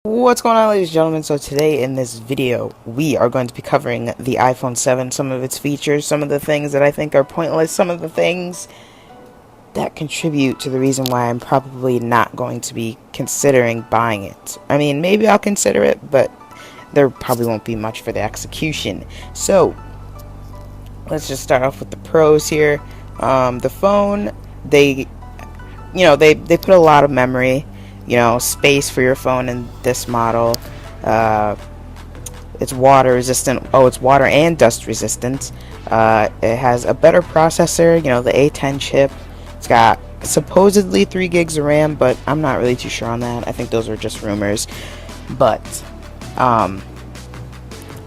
What's going on, ladies and gentlemen? So today in this video we are going to be covering the iPhone 7, some of its features, some of the things that I think are pointless, some of the things that contribute to the reason why I'm probably not going to be considering buying it. I mean, maybe I'll consider it, but there probably won't be much for the execution. So let's just start off with the pros here. The phone, they put a lot of memory, space for your phone in this model. It's water resistant. Oh, it's water and dust resistant. It has a better processor, the A10 chip. It's got supposedly 3 gigs of RAM, but I'm not really too sure on that. I think those are just rumors. But oh,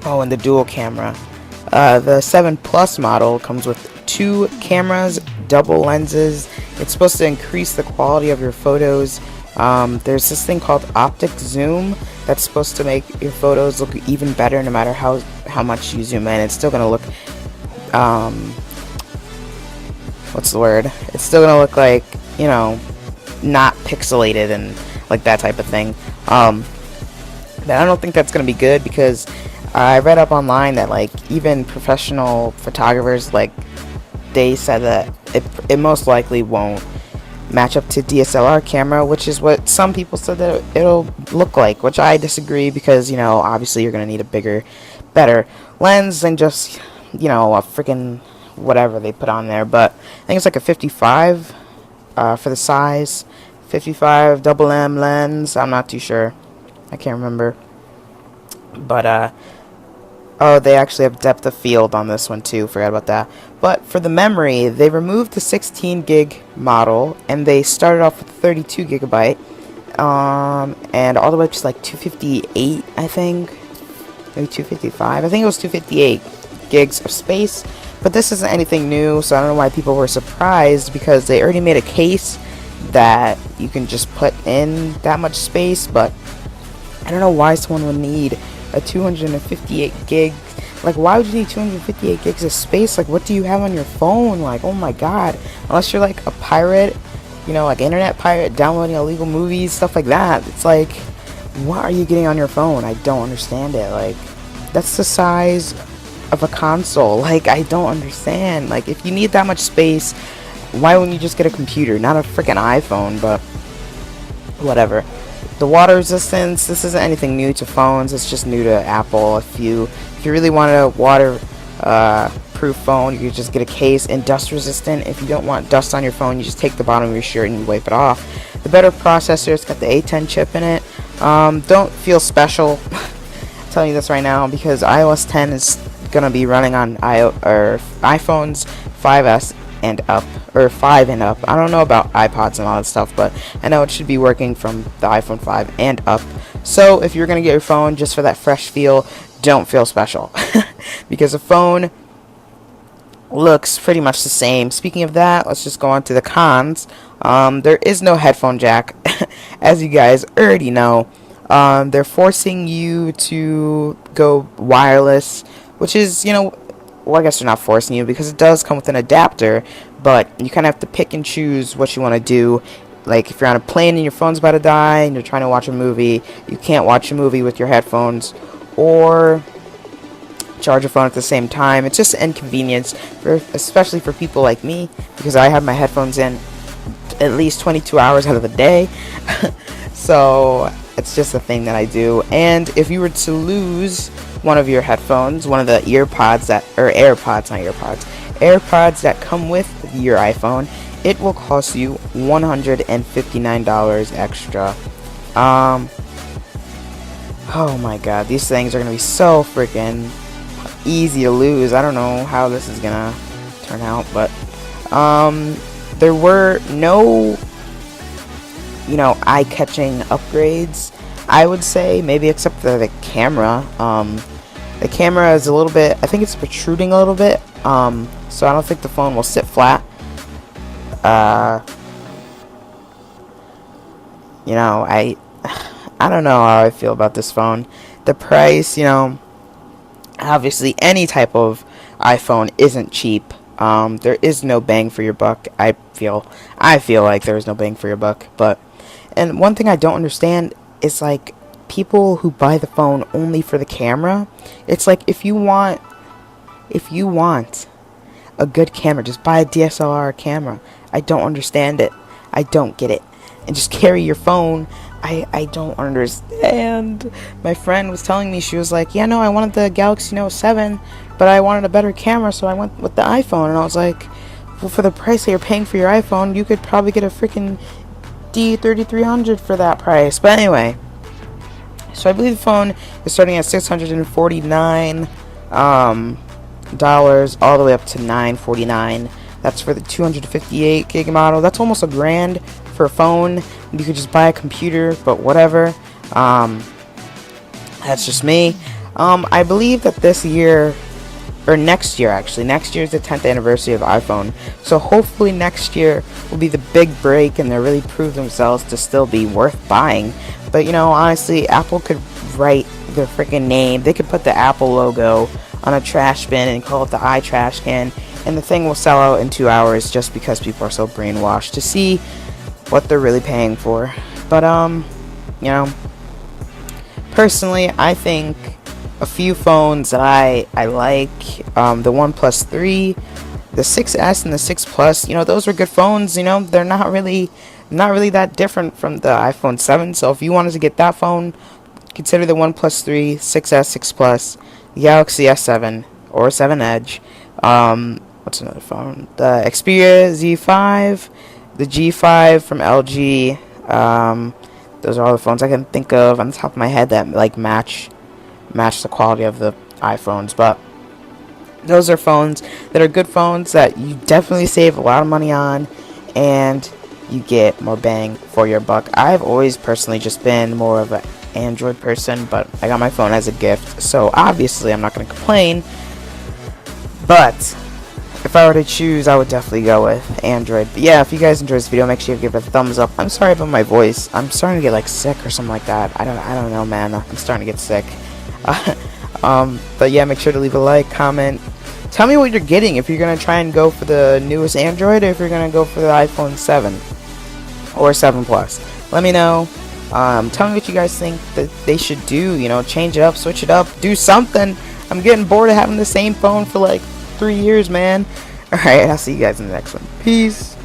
and the dual camera. The 7 Plus model comes with 2 cameras, double lenses. It's supposed to increase the quality of your photos. There's this thing called optic zoom that's supposed to make your photos look even better no matter how much you zoom in. It's still gonna look what's the word? It's still gonna look like, not pixelated and like that type of thing. But I don't think that's gonna be good because I read up online that even professional photographers they said that it most likely won't match up to DSLR camera, which is what some people said that it'll look like, which I disagree because, obviously you're going to need a bigger, better lens than just, a freaking whatever they put on there. But I think it's like a 55 for the size, 55 double M lens. I'm not too sure. I can't remember. But, oh, they actually have depth of field on this one too. Forgot about that. But for the memory, they removed the 16 gig model and they started off with 32 gigabyte, and all the way up to 258, I think, maybe 255. I think it was 258 gigs of space. But this isn't anything new, so I don't know why people were surprised because they already made a case that you can just put in that much space. But I don't know why someone would need a 258 gig. Why would you need 258 gigs of space? What do you have on your phone? Oh my god. Unless you're a pirate, internet pirate, downloading illegal movies, stuff like that. It's what are you getting on your phone? I don't understand it. That's the size of a console. I don't understand. If you need that much space, why wouldn't you just get a computer? Not a freaking iPhone, but whatever. The water resistance, this isn't anything new to phones, it's just new to Apple. If you really wanted a water proof phone, you could just get a case. And dust resistant, if you don't want dust on your phone, you just take the bottom of your shirt and you wipe it off. The better processor, it's got the A10 chip in it. Don't feel special I'm telling you this right now because iOS 10 is gonna be running on iPhones 5S and up, or 5 and up. I don't know about iPods and all that stuff, but I know it should be working from the iPhone 5 and up. So if you're gonna get your phone just for that fresh feel, don't feel special because the phone looks pretty much the same. Speaking of that, let's just go on to the cons. There is no headphone jack as you guys already know. They're forcing you to go wireless, which is, well, I guess they're not forcing you because it does come with an adapter, but you kind of have to pick and choose what you want to do. If you're on a plane and your phone's about to die and you're trying to watch a movie, you can't watch a movie with your headphones or charge your phone at the same time. It's just an inconvenience, especially for people like me, because I have my headphones in at least 22 hours out of the day. So it's just a thing that I do. And if you were to lose one of your headphones, one of the AirPods that come with your iPhone, it will cost you $159 extra. Oh my god, these things are gonna be so freaking easy to lose. I don't know how this is gonna turn out, but there were no eye-catching upgrades, I would say, maybe except for the camera. The camera is a little bit, I think it's protruding a little bit, so I don't think the phone will sit flat. I don't know how I feel about this phone. The price, obviously any type of iPhone isn't cheap. There is no bang for your buck. I feel like there is no bang for your buck, but. And one thing I don't understand is people who buy the phone only for the camera. It's like, if you want a good camera, just buy a DSLR camera. I don't understand it. I don't get it. And just carry your phone. I don't understand. My friend was telling me, she was like, yeah, no, I wanted the Galaxy Note 7, but I wanted a better camera, so I went with the iPhone. And I was like, well, for the price that you're paying for your iPhone, you could probably get a freaking D3300 for that price. But anyway, so I believe the phone is starting at $649 dollars all the way up to $949. That's for the 258 gig model. That's almost $1,000 for a phone. You could just buy a computer, but whatever. That's just me. I believe that this year, or next year actually, next year is the 10th anniversary of iPhone. So hopefully next year will be the big break and they really prove themselves to still be worth buying. But you know, honestly, Apple could write their freaking name. They could put the Apple logo on a trash bin and call it the iTrash can, and the thing will sell out in 2 hours just because people are so brainwashed to see what they're really paying for. But you know, personally, I think a few phones that I like, the OnePlus 3, the 6S, and the 6 Plus, you know, those are good phones. You know, they're not really that different from the iPhone 7. So if you wanted to get that phone, consider the OnePlus 3, 6S, 6 Plus, the Galaxy S7 or 7 Edge. What's another phone? The Xperia Z5, the G5 from LG. Those are all the phones I can think of on the top of my head that like match the quality of the iPhones. But those are phones that are good phones that you definitely save a lot of money on, and you get more bang for your buck. I've always personally just been more of an Android person, but I got my phone as a gift, so obviously I'm not going to complain. But if I were to choose, I would definitely go with Android. But yeah, if you guys enjoyed this video, make sure you give it a thumbs up. I'm sorry about my voice. I'm starting to get like sick or something like that. I don't know, man. I'm starting to get sick. But yeah, make sure to leave a like, comment. Tell me what you're getting, if you're going to try and go for the newest Android, or if you're going to go for the iPhone 7 or 7 Plus. Let me know. Tell me what you guys think that they should do. You know, change it up, switch it up, do something. I'm getting bored of having the same phone for like 3 years, man. Alright, I'll see you guys in the next one. Peace.